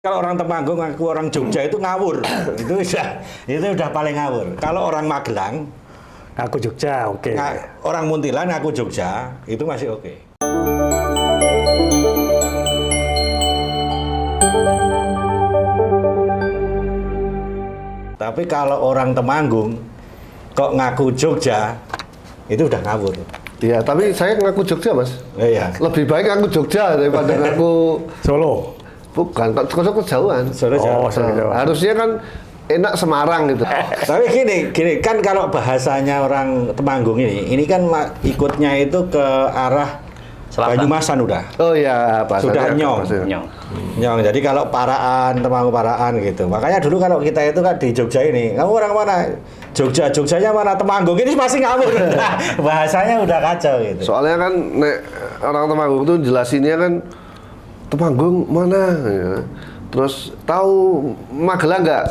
Kalau orang Temanggung ngaku orang Jogja itu ngawur. itu udah paling ngawur. Kalau orang Magelang Aku Jogja, oke. orang Munthilan ngaku Jogja itu masih oke. Tapi kalau orang Temanggung kok ngaku Jogja itu udah ngawur. Iya, tapi saya ngaku Jogja, Mas. Iya. Lebih baik ngaku Jogja daripada ngaku Solo. bukan, kok kejauhan. Solo jauh. Harusnya kan enak Semarang gitu. Tapi gini kan kalau bahasanya orang Temanggung ini kan ikutnya itu ke arah Selatan. Banyumasan udah. Oh iya, Sudah nyong. Nyong. Nyong. Jadi kalau Paraan, Temanggung Paraan gitu. Makanya dulu kalau kita itu kan di Jogja ini, kamu orang mana? Jogjanya mana? Temanggung ini masih ngawur. Bahasanya udah kacau gitu. Soalnya kan orang Temanggung tuh jelasinnya kan Temanggung mana? Ya. Terus tahu Magelang nggak?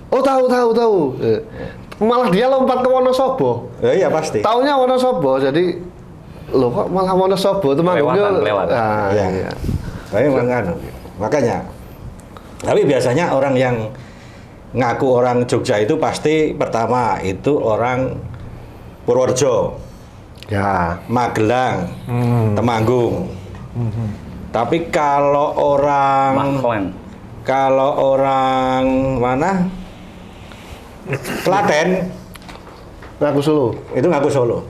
Oh tahu. Malah dia lompat ke Wonosobo. Iya pasti. Taunya Wonosobo, jadi loh kok malah Wonosobo Temanggung. Kelewatan. Nah, Iya. iya. Tapi memang makanya. Tapi biasanya orang yang ngaku orang Jogja itu pasti pertama itu orang Purworejo, Ya. Magelang, Temanggung. Tapi kalau orang mana? Klaten Ngaku Solo. itu ngaku Solo.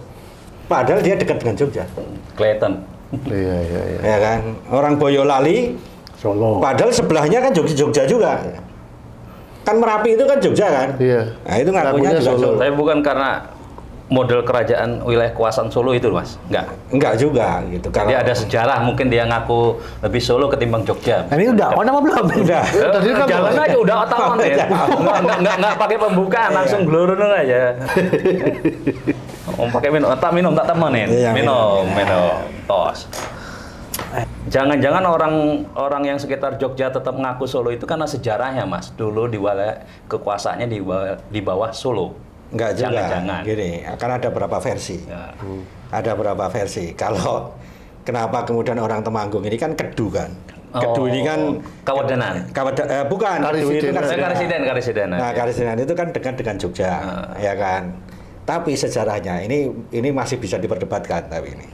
Padahal dia dekat dengan Jogja. Kelihatan. Iya. Ya kan? Orang Boyolali Solo. padahal sebelahnya kan Jogja juga. Kan Merapi itu kan Jogja kan? Iya. Nah, itu ngakunya Ngakunya juga Solo. Solo. Tapi bukan karena model kerajaan wilayah kekuasaan Solo itu, Mas. Enggak juga gitu. Jadi ada sejarah, mungkin dia ngaku lebih Solo ketimbang Jogja. Nah, ini udah on apa belum? Udah. Tadi kan Jalan boleh. aja udah otoman ya. Nggak pakai pembukaan, langsung glurun aja. Pakai minum, tak temenin. Iya, minum. minum. Tos. Jangan-jangan orang yang sekitar Jogja tetap ngaku Solo itu karena sejarahnya, Mas. Dulu di wilayah kekuasaannya di bawah Solo. Enggak juga. Jangan-jangan. Gini, akan ada beberapa versi. Ya. Ada beberapa versi. Kalau kenapa kemudian orang Temanggung ini kan Kedu kan? Kedu ini kan Kawedanan. Bukan. Kedu itu kan Karesiden. Nah, Karesiden itu kan dekat dengan Jogja, ya kan. Tapi sejarahnya ini masih bisa diperdebatkan tapi ini.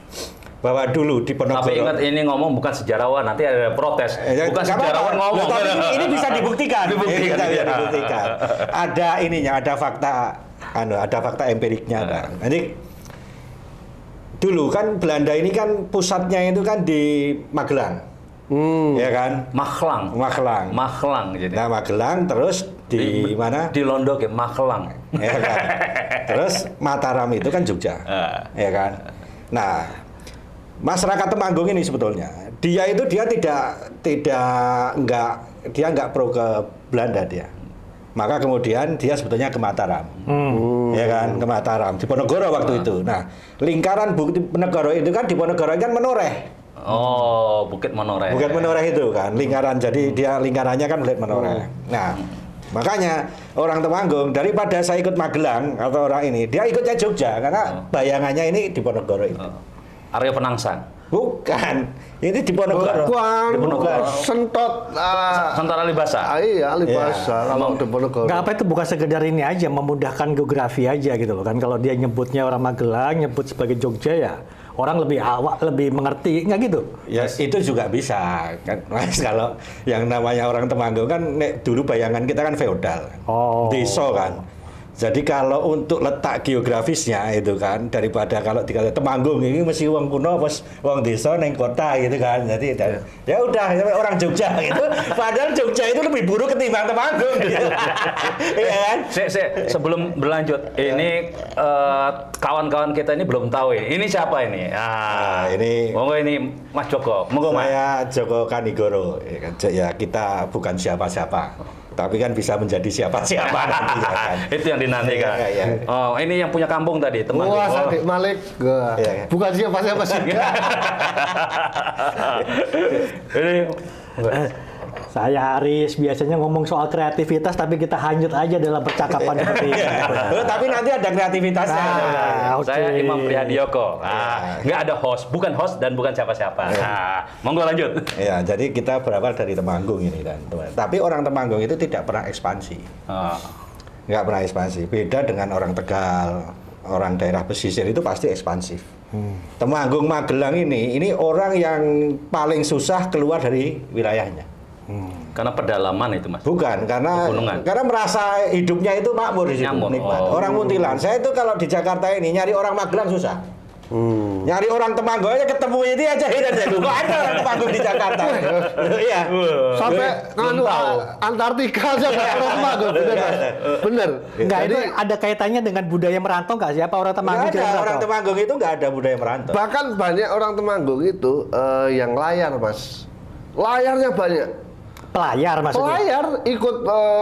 Bahwa dulu di Ponorogo. Tapi ingat ini ngomong bukan sejarawan, nanti ada protes. Bukan Nggak sejarawan apa-apa. ngomong. Loh, tapi ini bisa dibuktikan. Dibuktikan, Bisa iya. dibuktikan. Ada ininya, ada fakta empiriknya. Jadi dulu kan Belanda ini kan pusatnya itu kan di Magelang. Ya kan? Magelang. Jadi. Nah, Magelang terus di mana? Di Londo ke Magelang. Ya kan? Terus Mataram itu kan Jogja. Ya kan? Nah, masyarakat Temanggung ini sebetulnya dia nggak pro ke Belanda dia. Maka kemudian dia sebetulnya ke Mataram. Ya kan? Ke Mataram di Ponorogo waktu itu. Nah, lingkaran Ponorogo itu kan di Ponorogo kan Menoreh. Oh, Bukit Menoreh. Bukit Menoreh itu kan lingkaran, jadi dia lingkarannya kan Bukit Menoreh. Nah, makanya orang Temanggung daripada saya ikut Magelang atau orang ini, dia ikutnya Jogja karena bayangannya ini di Ponorogo itu. Arya Penangsang. Bukan, ini di Ponorogo. Bukan. Di Ponorogo. Sentot. Sentara Alibasa. Iya, Alibasa. Kalau di Ponorogo. Nggak apa itu bukan sekedar ini aja, memudahkan geografi aja gitu loh kan. Kalau dia nyebutnya orang Magelang, nyebut sebagai Jogja ya orang lebih mengerti, nggak gitu? Ya itu juga bisa kan, Mas. Kalau yang namanya orang Temanggung kan dulu bayangan kita kan feodal, desa kan. Jadi kalau untuk letak geografisnya itu kan daripada kalau dikata Temanggung ini mesti wong kuno pas wong desa neng kota gitu kan. Jadi ya udah orang Jogja gitu. Padahal Jogja itu lebih buruk ketimbang Temanggung gitu. Iya kan? Sebelum berlanjut, ini kawan-kawan kita ini belum tahu ya. Ini siapa ini? Monggo ini Mas Joko. Monggo Mas. Saya Joko Kanigoro. Ya, kan? Ya kita bukan siapa-siapa. Tapi kan bisa menjadi siapa-siapa nanti ya kan. Itu yang dinantikan. Iya. Oh, ini yang punya kampung tadi, teman. Wah, Sadik Malik. Iya. Bukan siapa-siapa sih. Ini Saya Aris, biasanya ngomong soal kreativitas tapi kita hanyut aja dalam percakapan seperti ini. Tapi nanti ada kreativitasnya. Oke. Saya Imam Prihadyoko. Nggak ada host, bukan host dan bukan siapa-siapa. Monggo lanjut. Ya, jadi kita berawal dari Temanggung ini kan. Tapi orang Temanggung itu tidak pernah ekspansi. Nggak pernah ekspansi. Beda dengan orang Tegal, orang daerah pesisir itu pasti ekspansif. Temanggung, Magelang ini orang yang paling susah keluar dari wilayahnya. Karena pedalaman itu, Mas. Bukan, karena Pegunungan. merasa hidupnya itu makmur di situ, Nyaman. nikmat. Oh. Orang Muntilan, saya itu kalau di Jakarta ini nyari orang Magelang susah. Nyari orang Temanggung aja ketemu ini aja heran saya. Kok ada orang Temanggung di Jakarta? Iya. Sampai nganu Antartika aja nggak pernah Temanggung, bener Mas? Bener. Enggak, itu Jadi ada kaitannya dengan budaya merantau nggak? Siapa orang Temanggung Nggak jadi ada, orang merantau? Temanggung itu nggak ada budaya merantau. bahkan banyak orang Temanggung itu yang layar Mas. Layarnya banyak. Pelayar maksudnya. Pelayar ikut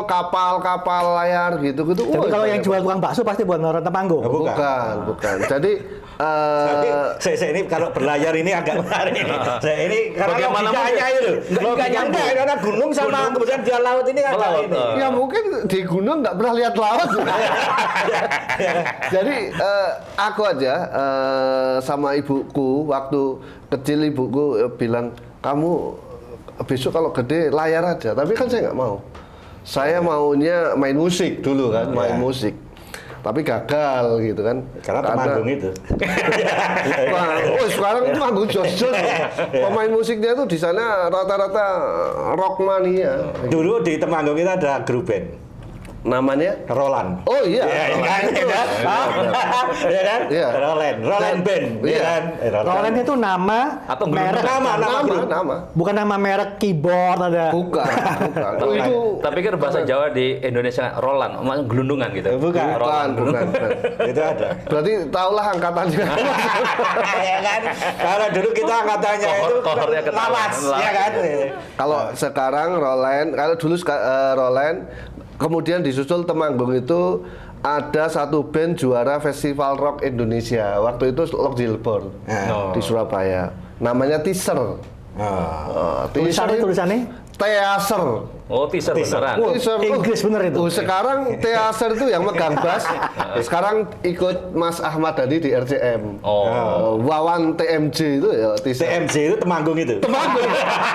kapal-kapal layar gitu-gitu. Tapi Wah, kalau yang banyak. jual tukang bakso pasti bukan orang Temanggung. Oh, Bukan. Jadi Tapi saya ini kalau berlayar ini agak menarik ini. Saya ini karena Bagaimana logikanya mungkin? itu. Nggak Logikanya nyambung. enggak, karena gunung sama kemudian dia laut ini kan Laut, ini. ya mungkin di gunung nggak pernah lihat laut. Jadi aku aja sama ibuku waktu kecil ibuku bilang kamu besok kalau gede layar aja. Tapi kan saya nggak mau. Saya maunya main musik dulu kan, main musik. Tapi gagal gitu kan. Karena Temanggung itu. Wah, sekarang Temanggung jos-jos. Pemain musiknya tuh di sana rata-rata rock mania. Dulu di Temanggung itu ada grup band. Namanya? Roland. Oh iya. Ya kan? Ya kan? Iya. Roland Band. Iya. Ya kan? Roland itu nama Atau merek, Nama. bukan nama merek keyboard ada. Bukan. Oh, itu Tapi kan bahasa Jawa di Indonesia Roland, maksudnya gelundungan gitu. Bukan. bukan. Itu ada. Berarti tahulah angkatannya. Ya kan? Kalau dulu kita angkatannya itu Kohornya ketahuan. lawas, ya kan? Kalau sekarang Roland, kalau dulu Roland, kemudian disusul Temanggung itu ada satu band juara Festival Rock Indonesia. Waktu itu Rock Jilbor di Surabaya. Namanya Teaser. Tulisannya Teaser. Oh, teaser beneran. Teaser. Inggris bener itu. Sekarang Teaser itu yang megang bass. Sekarang ikut Mas Ahmad Dhani di RCM. Wawan TMJ itu ya Teaser. TMJ itu Temanggung itu. Temanggung.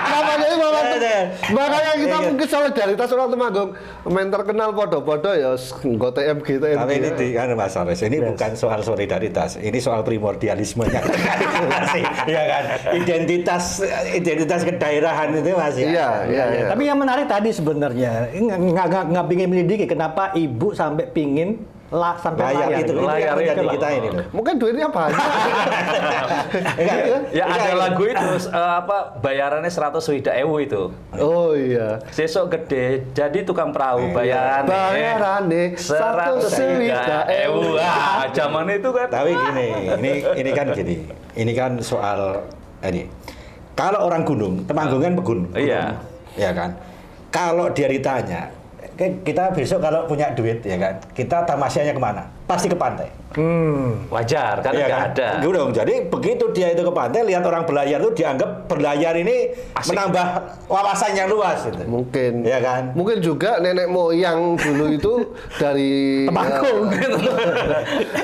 Namanya itu Wawan. Ada. Makanya kita Iya. mungkin solidaritas orang Temanggung. Main terkenal podo-podo ya nggo TMG. Tapi ini kan Mas Ares, ini bukan soal solidaritas, ini soal primordialismenya. Iya kan? Identitas kedaerahan itu masih. Iya. Tapi yang menarik tadi sebenarnya nggak pingin melidiki kenapa ibu sampai pingin sampai Layar layar itu, gitu. layar Layar itu itu. kita ini loh. Mungkin duitnya banyak. Ya ada lagu itu bayarannya 100.000 itu. Oh iya. Sesok gede jadi tukang perahu bayarannya 100.000. Zaman itu kan. Tapi gini, ini kan gini. Ini kan soal ini. Kalau orang gunung, Temanggung kan pegunung. Iya. Ya kan. Kalau dia ditanya, kita besok kalau punya duit ya kan, kita tamasianya kemana? Pasti ke pantai. Wajar karena Iya nggak kan? ada. Gitu dong. Jadi begitu dia itu ke pantai, lihat orang berlayar itu dianggap berlayar ini Asik. menambah wawasan yang luas. Gitu. Mungkin. Iya kan? Mungkin juga nenek moyang dulu itu dari Temanggung.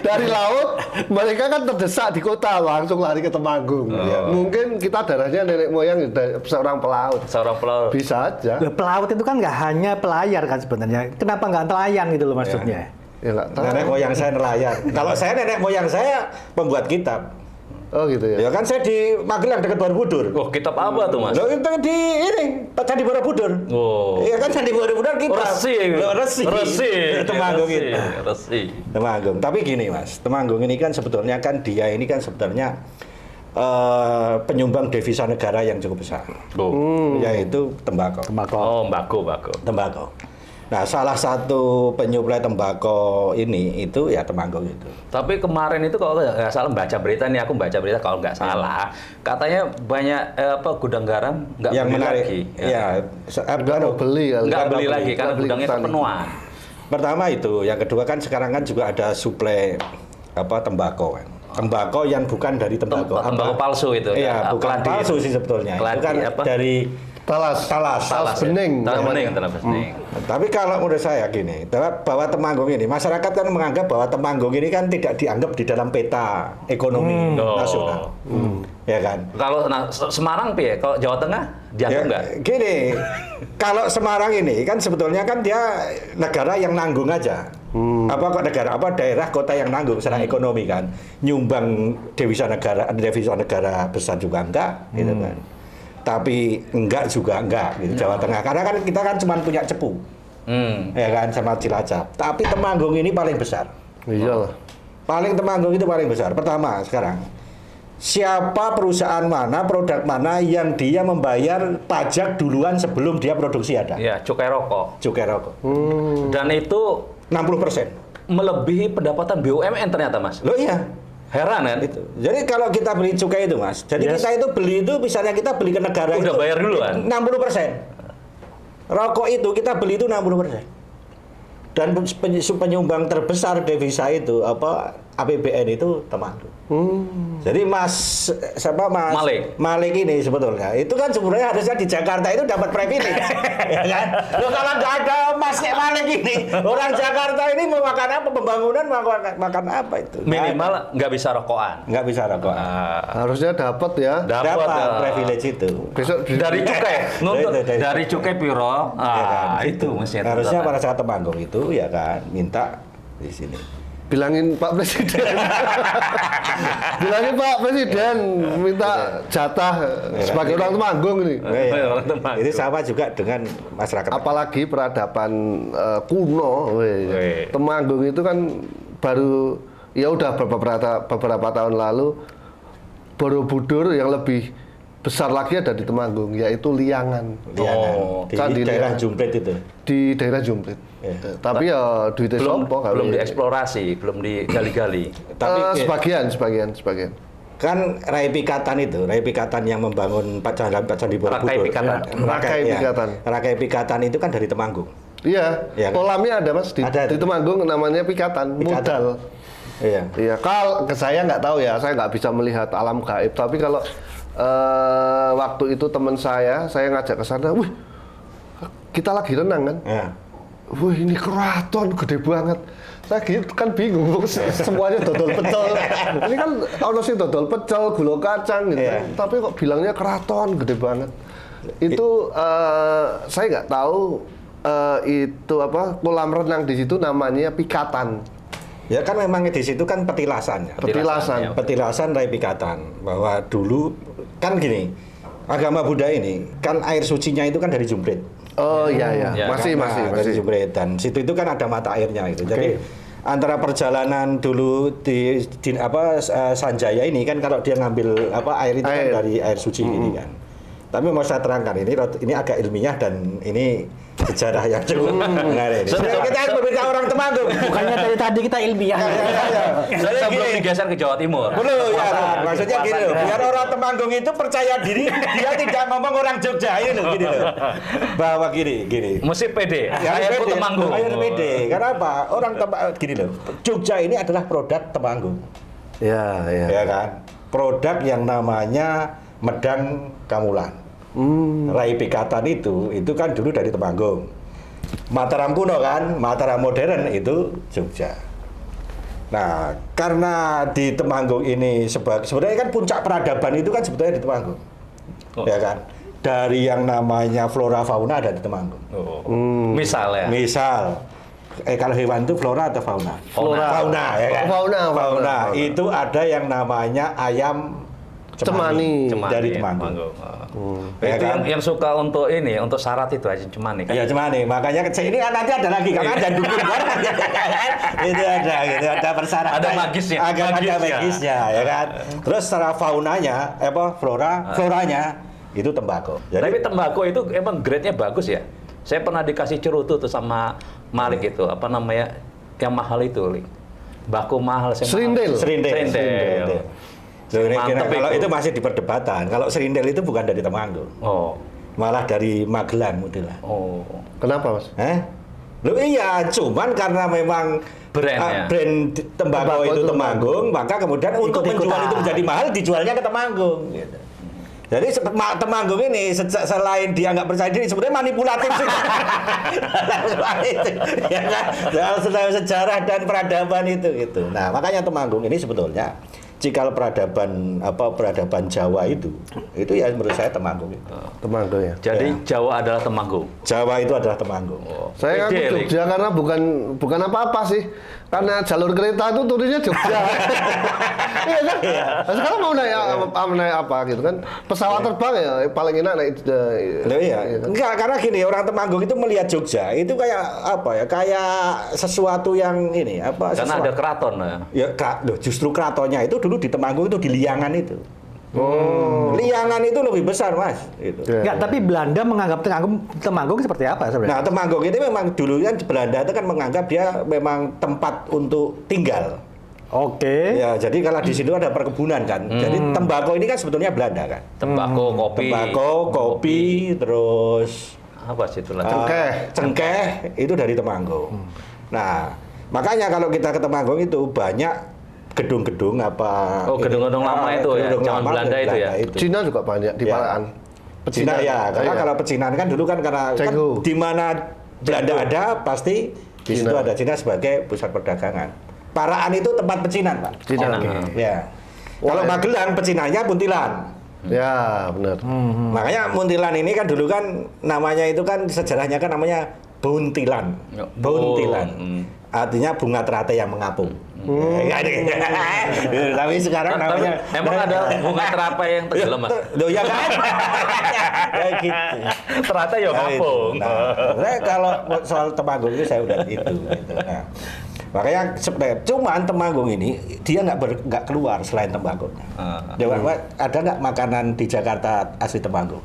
dari laut, mereka kan terdesak di kota langsung lari ke Temanggung. Mungkin kita darahnya nenek moyang seorang pelaut. Seorang pelaut. Bisa aja. Loh, pelaut itu kan nggak hanya pelayar kan sebenarnya. Kenapa nggak nelayan gitu loh maksudnya? Ya nggak tahu. Nenek moyang saya nelayan. Kalau saya nenek moyang saya pembuat kitab. Oh gitu ya. Ya kan saya di Magelang dekat Borobudur. Oh, kitab apa tuh, Mas? Loh, itu di ini Candi Borobudur. Oh. Iya kan Candi Borobudur kita. Resi. Loh, Resi. Temanggung itu. Resi. Temanggung. Tapi gini Mas, Temanggung ini kan sebetulnya kan dia ini kan sebenarnya penyumbang devisa negara yang cukup besar. Yaitu tembakau. Oh, mbako. Tembakau. Nah, salah satu penyuplai tembakau ini itu ya Temanggung itu. Tapi kemarin itu kalau nggak salah baca berita nih, aku baca berita kalau nggak salah, katanya banyak gudang garam nggak Yang beli menarik, lagi. ya, Nggak mau beli kali. Nggak beli beli. lagi karena Nggak beli gudangnya petani. kepenuhan. Pertama itu, yang kedua kan sekarang kan juga ada suplai tembakau kan. Tembakau yang bukan dari tembakau. Tembakau palsu itu. Iya, kan? bukan Keladi palsu itu. sih sebetulnya. Keladi Itu kan apa? dari Talas bening Talas namanya. bening, talas bening. Tapi kalau menurut saya gini, bahwa Temanggung ini, masyarakat kan menganggap bahwa Temanggung ini kan tidak dianggap di dalam peta ekonomi nasional. Ya kan? Kalau Semarang piye? Kalau Jawa Tengah dianggap nggak? Gini, kalau Semarang ini kan sebetulnya kan dia negara yang nanggung aja. Apa kok daerah kota yang nanggung secara ekonomi kan, nyumbang devisa negara besar juga enggak, gitu kan. Tapi enggak juga enggak gitu Jawa Tengah, karena kan kita kan cuma punya Cepu, ya kan, sama Cilacap. Tapi Temanggung ini paling besar. Iyalah. Temanggung itu paling besar. Pertama sekarang, siapa perusahaan mana, produk mana yang dia membayar pajak duluan sebelum dia produksi ada? Ya, cukai rokok. Cukai rokok. Dan itu 60%. melebihi pendapatan BUMN ternyata, Mas. Loh iya. Heran kan? Itu. Jadi kalau kita beli cukai itu, Mas. Jadi kita itu beli itu misalnya kita beli ke negara Udah itu bayar duluan? 60%. Rokok itu kita beli itu 60%. Dan penyumbang terbesar devisa itu APBN itu Temanggung. Jadi Mas Malik ini sebetulnya itu kan sebenarnya harusnya di Jakarta itu dapat privilege, ya kan? Loh, kalau nggak ada Mas Malik ini, orang Jakarta ini mau makan apa, pembangunan makan apa itu? Minimal nggak bisa rokokan. Nggak bisa rokokan. Harusnya dapat ya. Dapat privilege itu. Besok Dari cukai, nuntut Dari dari cukai piro. Ya kan? Itu mesti harusnya pada saat Temanggung itu ya kan minta di sini. Bilangin Pak Presiden. Bilangin Pak Presiden minta jatah sebagai orang Temanggung ini. Orang Temanggung. Ini sama juga dengan masyarakat. Apalagi peradaban kuno, Temanggung itu kan baru ya udah beberapa tahun lalu Borobudur yang lebih besar lagi ada di Temanggung, yaitu Liangan. Di daerah Jumprit itu. Di daerah Jumprit. Tapi ya duitnya belum dieksplorasi, belum digali-gali. Tapi sebagian. Kan Rai Pikatan yang membangun Candi Borobudur. Rakai Pikatan itu kan dari Temanggung. Iya, Ya, kan? kolamnya ada Mas di Temanggung, namanya Pikatan. Modal. Iya. Kalau saya nggak tahu ya, saya nggak bisa melihat alam gaib. Tapi kalau waktu itu teman saya ngajak ke sana, wih, kita lagi renang kan? Ya. Wih, ini keraton gede banget. Saya gitu kan bingung, semuanya dodol pecel. Ini kan ono sing dodol pecel, gula kacang gitu. Iya. Tapi kok bilangnya keraton gede banget. Itu saya nggak tahu itu kolam renang di situ namanya Pikatan. Ya kan memang di situ kan petilasan. Petilasan Rai Pikatan, bahwa dulu kan gini, agama Buddha ini kan air sucinya itu kan dari Jumprit. Oh iya. Masih. Dari Jumprit, dan situ itu kan ada mata airnya itu. Jadi antara perjalanan dulu di Sanjaya ini kan kalau dia ngambil air itu kan dari air suci ini kan. Tapi mau saya terangkan ini agak ilmiah dan ini sejarah yang cukup menarik. Kita harus berbicara orang Temanggung. Bukannya dari tadi kita ilmiah. Sebelum digeser ke Jawa Timur. Belum ya, maksudnya gini loh, biar orang Temanggung itu percaya diri, dia tidak ngomong orang Jogja ini loh, gini loh. Bahwa gini. Mesti pede. Air Temanggung. Air pede. Karena apa? Orang gini loh, Jogja ini adalah produk Temanggung. Iya. Ya kan? Produk yang namanya Medang Kamulan. Rai Pikatan itu kan dulu dari Temanggung. Mataram kuno kan, Mataram modern itu Jogja. Nah, karena di Temanggung ini sebenarnya kan puncak peradaban itu kan sebetulnya di Temanggung. Ya kan? Dari yang namanya flora fauna ada di Temanggung. Misal. Kalau hewan itu flora atau fauna? Fauna, ya kan? Fauna. Itu ada yang namanya ayam Cemani. Dari Temanggung. Ya itu kan? yang suka untuk syarat itu aja Cemani kan. Iya Cemani, makanya ini nanti ada lagi karena ada dukun kan. Itu ada persyaratan. Ada magisnya. Ada magisnya ya kan. Terus secara faunanya, floranya itu tembakau. Tapi tembakau itu emang grade-nya bagus ya. Saya pernah dikasih cerutu tuh sama Malik itu, yang mahal itu, Baku mahal. Serindel. Kalau itu masih diperdebatan. Kalau serindel itu bukan dari Temanggung. Malah dari Magelang modelnya. Kenapa, Mas? Loh iya, cuman karena memang brand tembakau itu Temanggung, maka kemudian untuk menjual itu menjadi mahal, dijualnya ke Temanggung. Gitu. Jadi Temanggung ini selain dia nggak percaya diri, sebenarnya manipulatif juga. Ya kan? Dalam sejarah dan peradaban itu gitu. Nah, makanya Temanggung ini sebetulnya cikal peradaban Jawa itu ya menurut saya Temanggung itu. Temanggung ya. Jadi Jawa adalah Temanggung. Jawa itu adalah Temanggung. Saya Pede, ngaku Jogja karena bukan apa-apa sih. Karena jalur kereta itu turunnya Jogja. Iya kan? Nah, sekarang mau naik apa gitu kan? Pesawat terbang ya paling enak naik. Loh iya. Enggak, karena gini, orang Temanggung itu melihat Jogja itu kayak apa ya? Kayak sesuatu yang ini apa? Karena ada keraton ya. Ya, loh, justru keratonnya itu dulu di Temanggung itu di Liangan itu. Liangan itu lebih besar, Mas. Itu. Enggak, tapi Belanda menganggap Temanggung seperti apa sebenarnya? Nah, Temanggung itu memang dulu kan Belanda itu kan menganggap dia memang tempat untuk tinggal. Oke. Ya, jadi kalau di situ ada perkebunan kan. Jadi tembakau ini kan sebetulnya Belanda kan. Tembakau, kopi. Tembakau, kopi, terus Apa sih itu? cengkeh itu dari Temanggung. Nah, makanya kalau kita ke Temanggung itu banyak gedung-gedung apa. Oh, gedung-gedung lama itu ya, gedung zaman lama Belanda itu ya. Cina juga banyak di Ya. Parakan. Pecinan ya, karena kalau pecinan kan dulu kan karena kan Cenggu. di mana Belanda ada pasti di situ Cina. ada Cina sebagai pusat perdagangan. Paraan itu tempat pecinan, Pak. Cina. Ya. Wah, Kalau ya. Magelang pecinannya Buntilan. Ya, benar. Makanya Muntilan ini kan dulu kan namanya itu kan sejarahnya kan namanya Buntilan. Ya. Buntilan. Oh, Artinya bunga teratai yang mengapung. Tapi sekarang namanya Emang ada bunga terapai yang tenggelam, Mas? Loh ya kan? Kayak gitu. Teratai ya ngapung. Nah, saya kalau soal Temanggung itu saya udah itu. Gitu. Nah, makanya sebenarnya cuman Temanggung ini dia nggak keluar selain Temanggung. Ada nggak makanan di Jakarta asli Temanggung?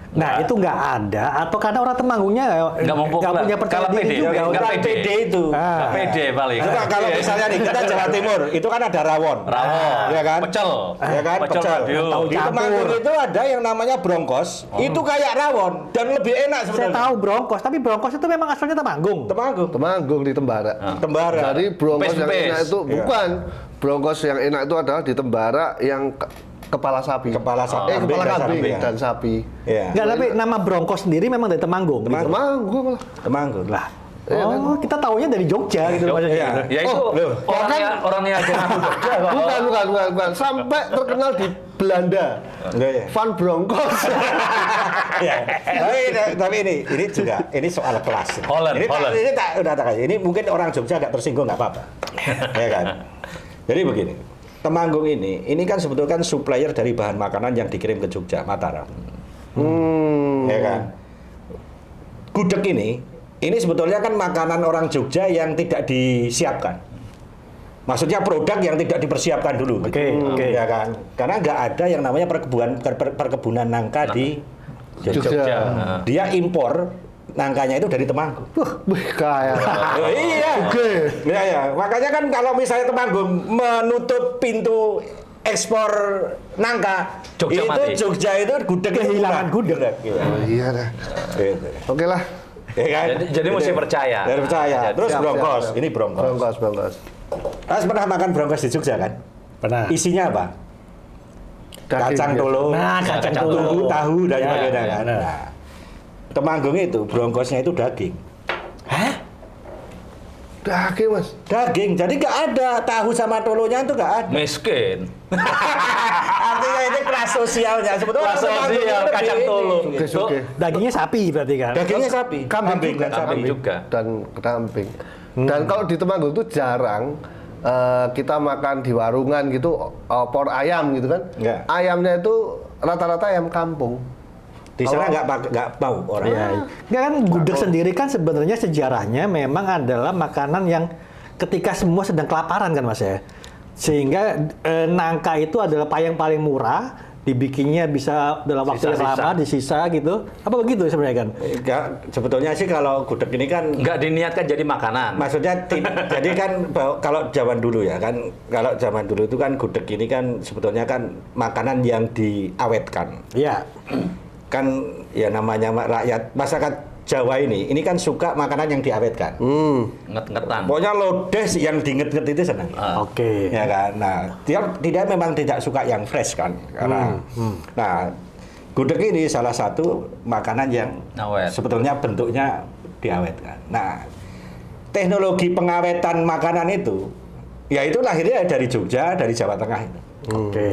Nah, itu nggak ada, atau karena orang Temanggungnya Nggak mau nggak punya percaya Kalau diri pede, juga. nggak Bukan pede. PD itu. Nggak pede paling. Coba kalau misalnya nih kita Jawa Timur itu kan ada rawon. Rawon, ya kan? pecel. Ya kan? Pecel radio. Tahu Di Temanggung campur. itu ada yang namanya brongkos. Itu kayak rawon dan lebih enak Saya sebenarnya. tahu brongkos, tapi brongkos itu memang asalnya Temanggung. Temanggung. Temanggung di Tembara. Tembara. Jadi brongkos yang Pes-pes. enak itu Iya. bukan. Brongkos yang enak itu adalah di Tembara yang kepala sapi. Kepala sapi. Kepala Dan kambing sapi, ya. dan sapi. Iya. Enggak, tapi nama brongkos sendiri memang dari Temanggung. Gitu. Temanggung lah. Temanggung. Lah. Oh, kita taunya dari Jogja gitu maksudnya. Iya. Ya itu loh. orangnya aja ngaku Jogja kok. Bukan. Sampai terkenal di Belanda. Enggak ya? Van Bronckhorst. Ya. Tapi ini juga ini soal kelas. Holland, Ini Holland. ini udah tak kasih. Ini mungkin orang Jogja agak tersinggung nggak apa-apa. Ya kan. Jadi begini. Temanggung ini kan sebetulnya kan supplier dari bahan makanan yang dikirim ke Jogja, Mataram. Ya kan. Gudeg ini sebetulnya kan makanan orang Jogja yang tidak disiapkan. Maksudnya produk yang tidak dipersiapkan dulu. Oke. Ya kan. Karena nggak ada yang namanya perkebunan nangka di Jogja. Jogja. Dia impor nangkanya itu dari Temanggung. Wih, kaya. Oh, iya. Oke. Ya. Makanya kan kalau misalnya Temanggung menutup pintu ekspor nangka, Jogja itu mati. Jogja itu gudeg Kehilangan gudeg. Oh, iya dah. Gitu. Oke lah. Ya kan? Jadi mesti percaya. Dari percaya. Terus Siap, brongkos. siap. Ini brongkos. Broncos. Mas pernah makan brongkos di Jogja kan? Pernah. Isinya apa? Kacang ya. tolo, Nah, kacang tolo. tahu dan Ya, sebagainya ya, kan. benar. Nah, Temanggung itu brongkosnya itu daging. Daging, Mas. Daging. Jadi nggak ada tahu sama tolonya itu nggak ada. Miskin. Artinya ini kelas sosialnya sebetulnya. Kelas Temanggung sosial, itu lebih kacang ini, tolo. gitu. Oke. Dagingnya sapi berarti kan? Dagingnya sapi, kambing dan sapi. Kambing juga. Dan kambing. Dan kalau di Temanggung itu jarang kita makan di warungan gitu opor ayam gitu kan. Nggak. Ayamnya itu rata-rata ayam kampung. Di sana nggak mau orang. Iya. Nggak kan gudeg sendiri kan sebenarnya sejarahnya memang adalah makanan yang ketika semua sedang kelaparan kan Mas ya. Sehingga nangka itu adalah yang paling murah, dibikinnya bisa dalam waktu yang Sisa-sisa. lama, disisa gitu. Apa begitu sebenarnya kan? Enggak, sebetulnya sih kalau gudeg ini kan Nggak diniatkan jadi makanan. maksudnya jadi kan kalau zaman dulu ya kan, kalau zaman dulu itu kan gudeg ini kan sebetulnya kan makanan yang diawetkan. Iya. Kan ya namanya rakyat masyarakat Jawa ini kan suka makanan yang diawetkan. Nget-ngetan. Pokoknya lodes yang diinget-inget itu senang. Oke. Ya kan. Nah, dia memang tidak suka yang fresh kan. Karena nah, gudeg ini salah satu makanan yang Awet. sebetulnya bentuknya diawetkan. Nah, teknologi pengawetan makanan itu ya itu lahirnya dari Jogja, dari Jawa Tengah itu. Oke.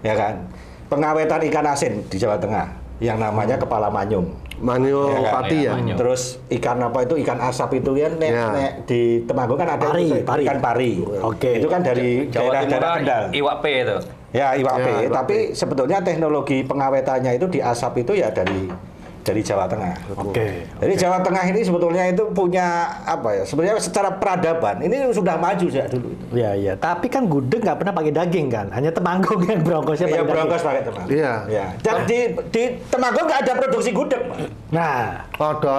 Ya kan. Pengawetan ikan asin di Jawa Tengah yang namanya kepala manyung. Manio Ya kan? Pati ya. Manio. Terus ikan apa itu ikan asap itu kan Ya. di Temanggung kan ada Pari, itu, pari. ikan pari. Oke. Itu kan dari Jawa Timur daerah Kendal. iwak P itu. Ya iwak Ya, P. iwak Tapi sebetulnya teknologi pengawetannya itu di asap itu ya dari Jawa Tengah. Oke. Jadi Jawa Tengah ini sebetulnya itu punya apa ya? Sebenarnya secara peradaban ini sudah maju sejak dulu itu. Iya, iya. Tapi kan gudeg nggak pernah pakai daging kan? Hanya Temanggung yang bronkosnya Ya pakai Broncos daging. pakai Temanggung. Iya. Ya. Dan di Temanggung nggak ada produksi gudeg, Pak. Nah, Ada.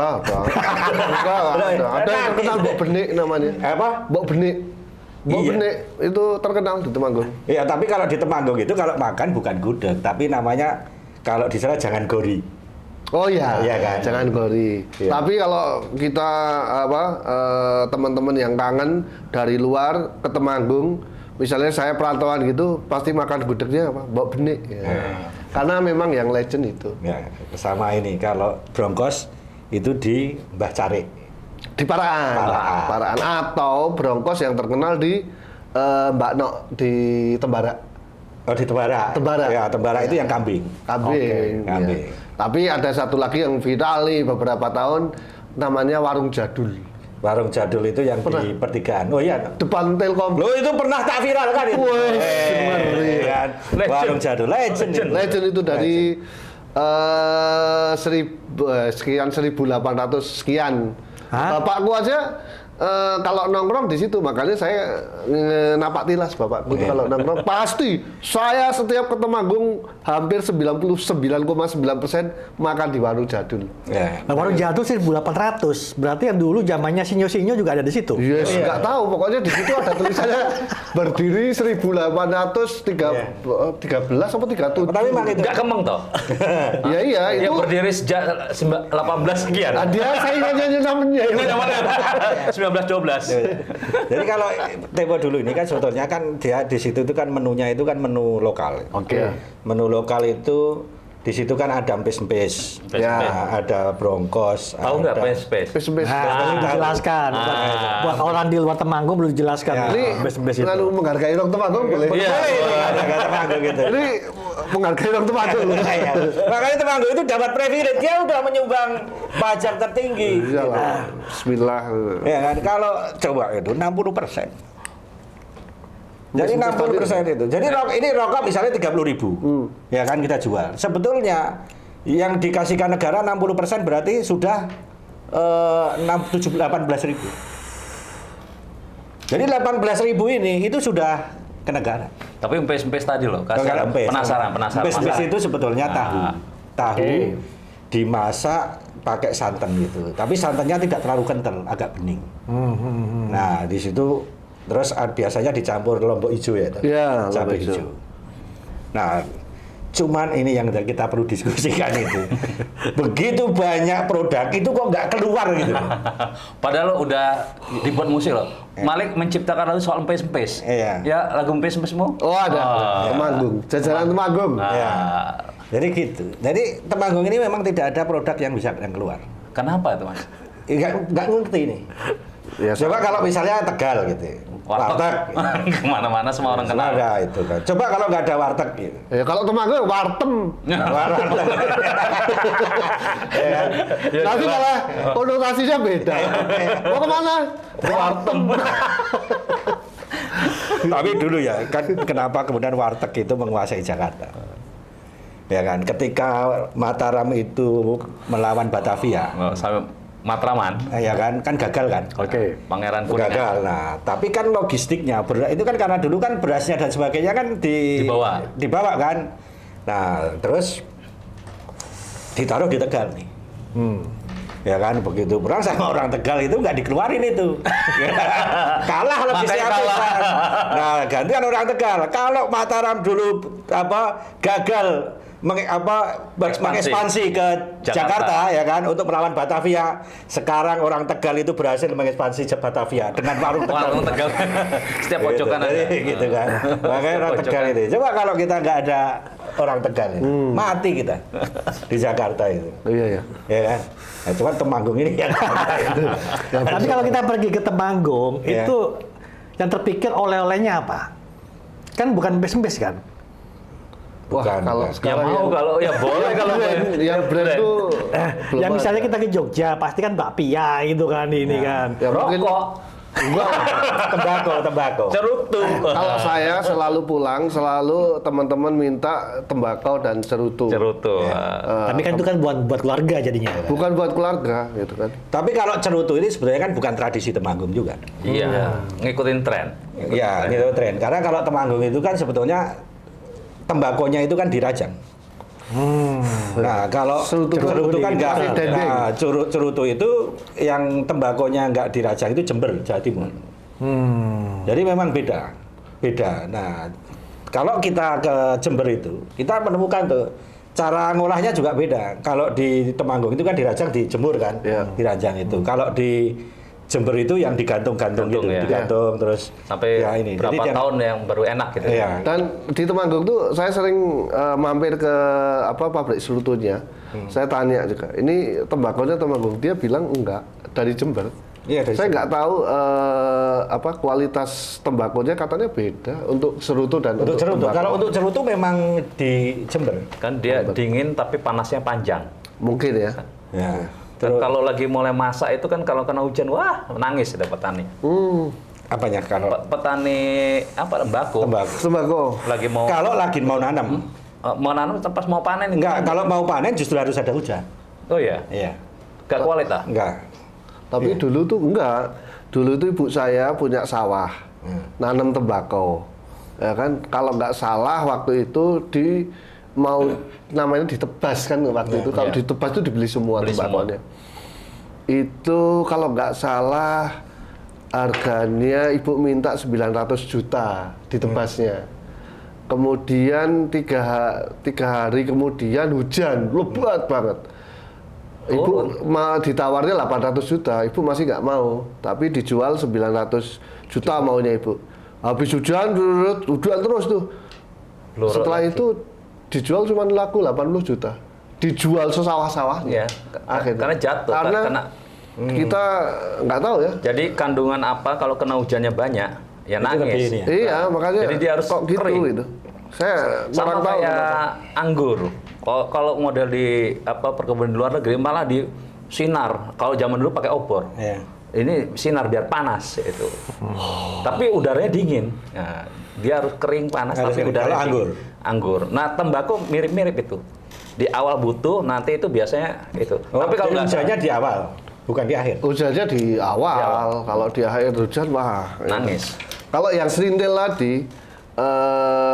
Ada yang terkenal Mbok Benik namanya. Apa? Mbok Benik. Mbok Iya. Benik itu terkenal di Temanggung. Ya, tapi kalau di Temanggung itu kalau makan bukan gudeg, tapi namanya kalau di sana jangan gori. Oh iya, Iya kan? jangan gori. Iya. Tapi kalau kita teman-teman yang kangen dari luar ke Temanggung, misalnya saya perantauan gitu, pasti makan gudegnya apa? Mbok Benik. Ya. Karena memang yang legend itu. Ya, sama ini kalau Broncos itu di Mbah Carik. Di Paraan. Paraan. Paraan atau Broncos yang terkenal di Mbak Nok di Tembara. Oh, di Tembara. Tembara. Ya, Tembara itu yang kambing. Kambing. Oke, kambing. Ya. Tapi ada satu lagi yang viral nih beberapa tahun, namanya Warung Jadul. Warung Jadul itu yang Pernah. di pertigaan. Oh iya. Depan Telkom. Lo itu pernah tak viral kan itu? Wih, ngeri kan. Legend. Warung Jadul legend. itu. Legend itu dari sekian 1800 sekian. Hah? Bapakku aja kalau nongkrong di situ, makanya saya napak tilas bapakku itu kalau nongkrong pasti saya setiap ke Temanggung hampir 99,9% makan di Warung Jadul. Ya. nah, warung jatuh 1800. Berarti yang dulu zamannya Sinyo-Sinyo juga ada di situ. Yes, nggak tahu pokoknya di situ ada tulisannya berdiri 1813 apa 37. Tapi memang itu. Nggak kemeng toh. Ya iya Dia itu. berdiri sejak 18 sekian. Ah, dia saya nyanyi namanya. Ini namanya 1912. Jadi kalau Tempo dulu ini kan sebetulnya kan dia di situ itu kan menunya itu kan menu lokal. Oke. Menu lokal itu di situ kan ada empes-empes, Ya. ada bronkos, Tahu nggak ada- PSPS? Pes-pes. Nah, perlu dijelaskan. Buat orang di luar Temanggung perlu dijelaskan. Ya. Ini Bes-bes itu. lalu menghargai orang Temanggung boleh. Iya. Boleh itu ada kata Temanggung gitu. Ini menghargai orang Temanggung. Iya. Makanya Temanggung itu dapat privilege, dia udah menyumbang pajak tertinggi. Iya lah. Bismillah. Ya kan, kalau coba itu 60%. Jadi 60% itu. Jadi ini rokok misalnya 30.000. Ya kan kita jual. Sebetulnya yang dikasihkan negara 60% berarti sudah 18.000. Jadi 18.000 ini itu sudah ke negara. Tapi empes-empes tadi loh. Kalau empes. Penasaran. Empes itu sebetulnya tahu. Ah. Tahu dimasak pakai santan gitu. Tapi santannya tidak terlalu kental, agak bening. Nah, di situ terus biasanya dicampur lombok hijau ya. Iya, cabai lombok hijau. hijau. Nah, cuman ini yang kita perlu diskusikan itu. Begitu banyak produk itu kok nggak keluar gitu. Padahal udah dibuat musik loh. Malik menciptakan lagu soal empes-empes. Iya. Ya, lagu empes-empesmu? Oh ada. Temanggung. Jajaran Temanggung. Ya. Jadi gitu. Jadi Temanggung ini memang tidak ada produk yang bisa yang keluar. Kenapa itu, Mas? Nggak ngerti ini. Ya, Coba kalau misalnya Tegal gitu. Warteg. Kemana-mana semua orang kenal. Ada itu kan. Coba kalau nggak ada warteg gitu. Ya kalau Temanggung wartem. Warteg. Ya kan? Nanti malah konotasinya beda. Mau kemana? Wartem. Tapi dulu ya, kan kenapa kemudian warteg itu menguasai Jakarta? Ya kan, ketika Mataram itu melawan Batavia, Oh, sampai Matraman. ya kan gagal kan? Oke. Pangeran Kuningan. Gagal. Nah, tapi kan logistiknya itu kan karena dulu kan berasnya dan sebagainya kan dibawa kan. Nah, terus ditaruh di Tegal nih. Ya kan begitu perang sama orang Tegal itu nggak dikeluarin itu. Kalah logistiknya. Makanya kalah. Nah, gantian orang Tegal. Kalau Mataram dulu gagal mengekspansi ke Jakarta ya kan untuk melawan Batavia. Sekarang orang Tegal itu berhasil mengekspansi Batavia dengan warung Tegal. Setiap pojokan ada. Gitu kan. Makanya orang Tegal itu. Coba kalau kita nggak ada orang Tegal itu, mati kita di Jakarta itu. Iya ya. Ya kan. Nah, cuman Temanggung ini yang Tapi kalau kita pergi ke Temanggung, Iya. itu yang terpikir oleh-olehnya apa? Kan bukan bes-bes kan? Wah, Bukan, kalau bukan. Ya sekarang mau kalau ya boleh kalau yang brand tuh belum Ya misalnya ada. kita ke Jogja, pasti kan bakpia gitu kan ini kan. Ya, mungkin- rokok, Enggak. tembakau. cerutu. Kalau saya selalu pulang, selalu teman-teman minta tembakau dan cerutu. Cerutu. Tapi kan itu kan buat keluarga jadinya. Bukan buat keluarga, gitu kan. Tapi kalau cerutu ini sebenarnya kan bukan tradisi Temanggung juga. Iya, ngikutin tren. Iya, itu tren. Karena kalau Temanggung itu kan sebetulnya tembakonya itu kan dirajang. Nah, kalau Cerutu cerutu kan enggak. dikasih dendeng. Nah, cerutu itu yang tembakonya enggak dirajang itu Jember, Jawa Timur. Jadi memang beda. Beda. Nah, kalau kita ke Jember itu, kita menemukan tuh cara ngolahnya juga beda. Kalau di Temanggung itu kan dirajang, dijemur kan, Iya. dirajang itu. Kalau di Jember itu yang digantung-gantung gitu, Gantung, ya. digantung terus Sampai ya ini. berapa Jadi dia- tahun yang baru enak gitu. Iya. Dan di Temanggung tuh saya sering mampir ke pabrik cerutunya. Saya tanya juga, ini tembakonya Temanggung? Dia bilang enggak, dari Jember. Iya, dari Saya Jember. nggak tahu kualitas tembakonya, katanya beda untuk cerutu dan Untuk cerutu. tembakau. Kalau untuk cerutu memang di Jember. Kan dia dingin tapi panasnya panjang. Mungkin ya. Ya. Dan kalau lagi mulai masak itu kan kalau kena hujan, wah nangis ada petani. Apanya kalau Petani apa tembakau tembakau? Tembakau. lagi mau Kalau lagi mau nanam, mau nanam pas mau panen enggak. Kalau mau panen justru harus ada hujan. Oh ya, Iya. gak kualitas. Enggak. Tapi Iya. dulu tuh enggak. Dulu tuh ibu saya punya sawah, nanam tembakau. Ya kan, kalau nggak salah waktu itu mau namanya ditebas kan waktu itu. Kalau ditebas itu dibeli semua Beli tembakonya. Itu kalau nggak salah harganya ibu minta 900 juta ditebasnya. Kemudian tiga hari kemudian hujan lebat banget. Ibu ditawarnya 800 juta, ibu masih nggak mau, tapi dijual 900 juta maunya ibu. Habis hujan terus tuh. Lurut Setelah lagi. itu dijual cuma laku 80 juta. Dijual sesawah-sawahnya. Iya, Akhirnya. karena jatuh, Karena karena kita nggak tahu ya. jadi kandungan apa kalau kena hujannya banyak, ya Itu lebih nangis. ini ya. Iya, makanya Jadi dia harus kok gitu kering. itu. Saya Sama kurang tahu. kayak kenapa. anggur. Kalau model di perkebunan di luar negeri malah di sinar. Kalau zaman dulu pakai obor. Iya. Ini sinar biar panas itu. Tapi udaranya dingin. Nah, dia harus kering panas Harus tapi kering. udaranya Kalau dingin. Anggur. Nah, tembakau mirip-mirip itu. Di awal butuh, nanti itu biasanya itu. Oh, tapi kalau jadi nggak hujannya di awal, bukan di akhir. Hujannya di awal. Di awal. Kalau di akhir hujan wah nangis. Kalau yang serindil tadi,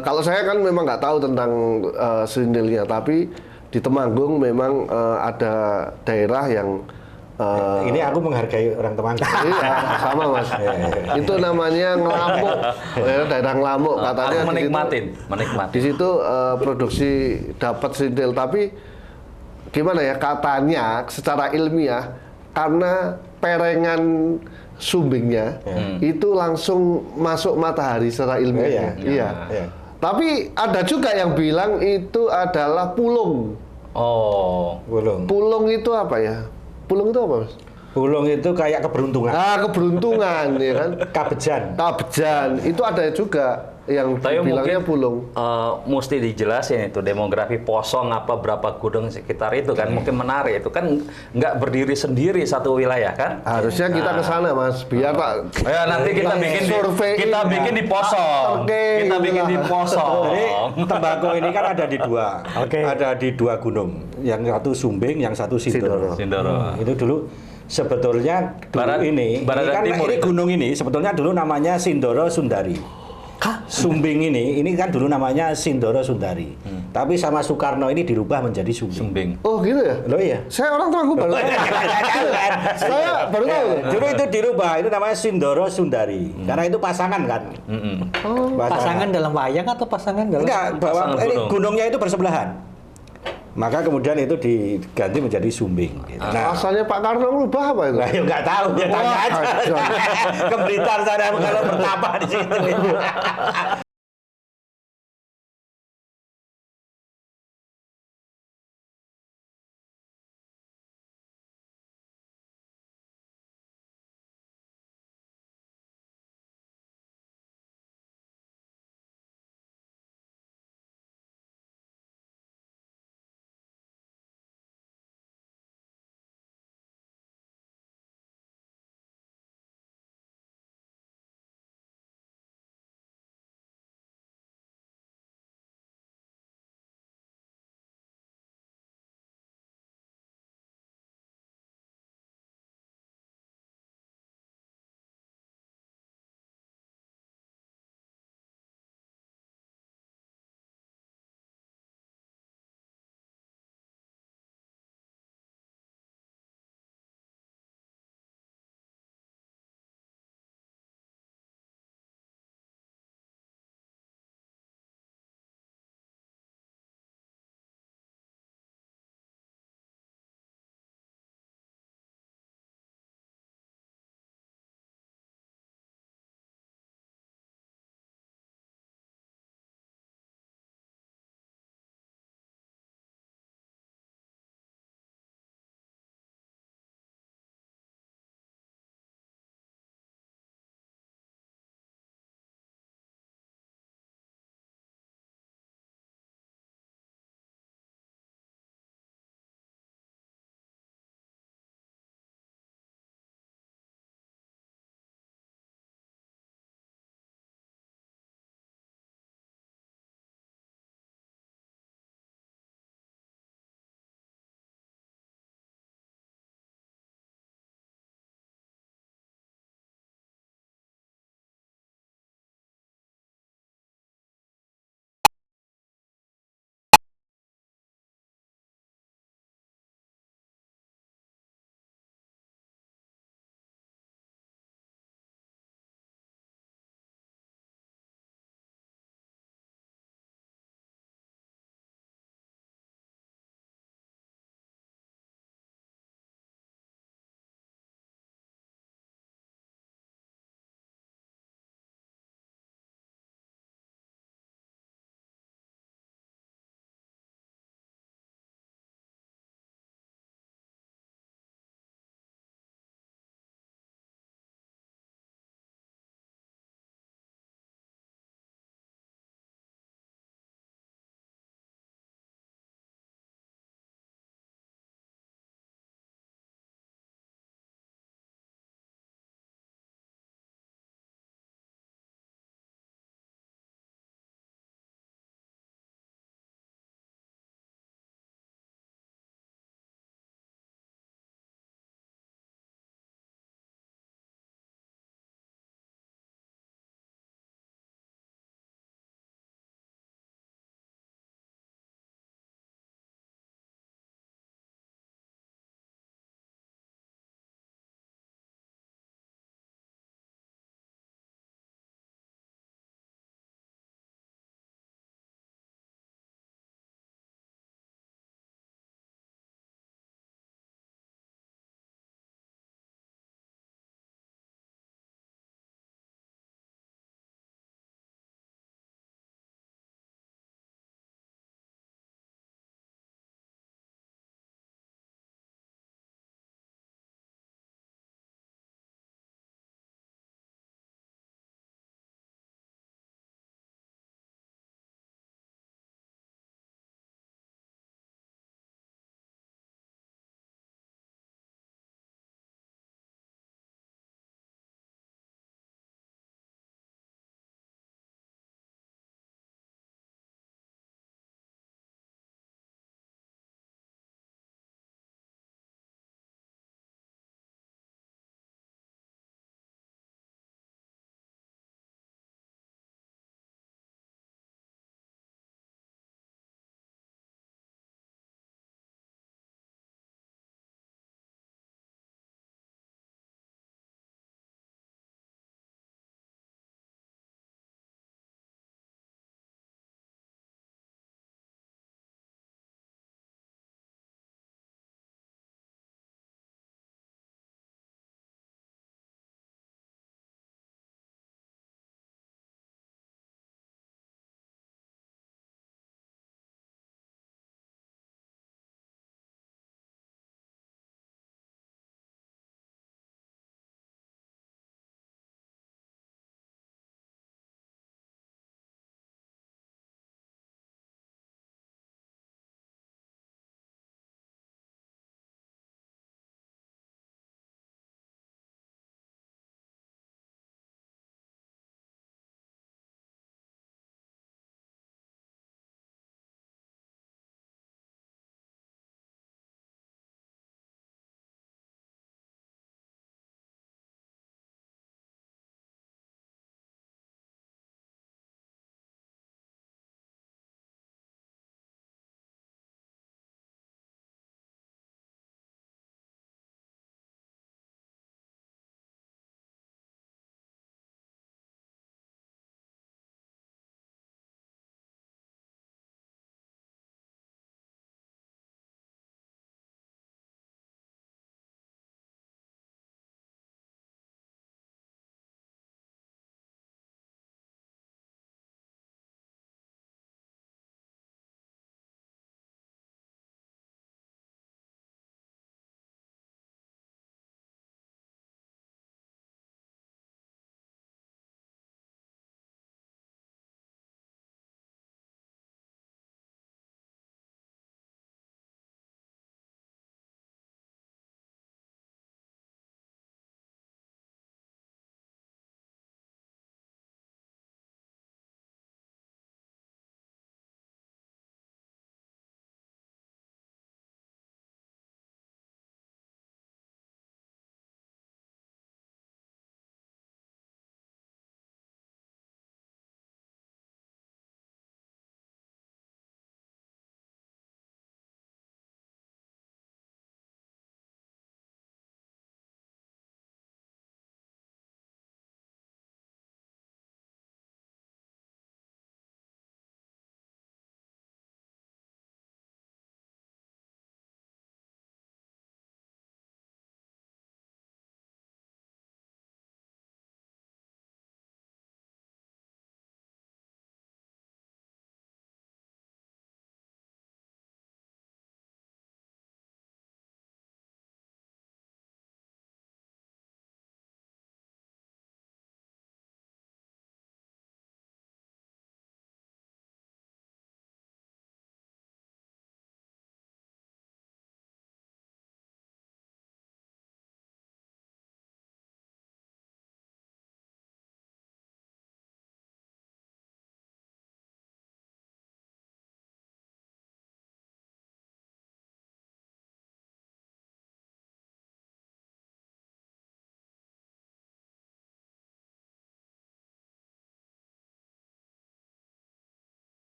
kalau saya kan memang nggak tahu tentang serindilnya, tapi di Temanggung memang ada daerah yang Ini aku menghargai orang Temanggung. iya sama mas. Itu namanya Ngelamuk, daerah Ngelamuk katanya. Aku di situ- menikmati. Di situ produksi dapat serindil, tapi gimana ya katanya secara ilmiah karena perengan sumbingnya itu langsung masuk matahari secara ilmiah. Iya. Iya. Tapi ada juga yang bilang itu adalah pulung. Oh, Bulung. Pulung itu apa ya? Pulung itu apa mas? Bulung itu kayak keberuntungan. Ah keberuntungan ya kan. Kabejan. Kabejan itu ada juga yang tapi bilangnya mungkin pulung. mesti dijelasin itu demografi Posong apa berapa gudang sekitar itu kan mungkin menarik itu kan nggak berdiri sendiri satu wilayah kan. Harusnya kita ke sana mas, biar tak. Ya nanti kita bikin survei di Posong. Oke, Kita bikin di gitu lah. Posong. Jadi tembakau ini kan ada di dua. Oke. Ada di dua gunung. Yang satu Sumbing, yang satu Sindoro. Sindoro. Itu dulu sebetulnya dulu Barat- ini barat dan kan timur ini itu. gunung ini sebetulnya dulu namanya Sindoro Sundari. Sumbing ini kan dulu namanya Sindoro Sundari. Tapi sama Soekarno ini dirubah menjadi Sumbing. Sumbing. Oh gitu ya? Loh iya. Saya orang Temanggung baru tahu. Saya baru tahu. Dulu itu dirubah, itu namanya Sindoro Sundari. Karena itu pasangan kan. Pasangan dalam wayang atau pasangan dalam Enggak, bahwa Pasangan ini gunung. gunungnya itu bersebelahan. Maka kemudian itu diganti menjadi Sumbing. Gitu. Nah, Asalnya Pak Karno merubah apa itu? nah, ya nggak tahu, ya tanya Wah, aja. aduh. Ke Blitar sana kalau bertapa di situ.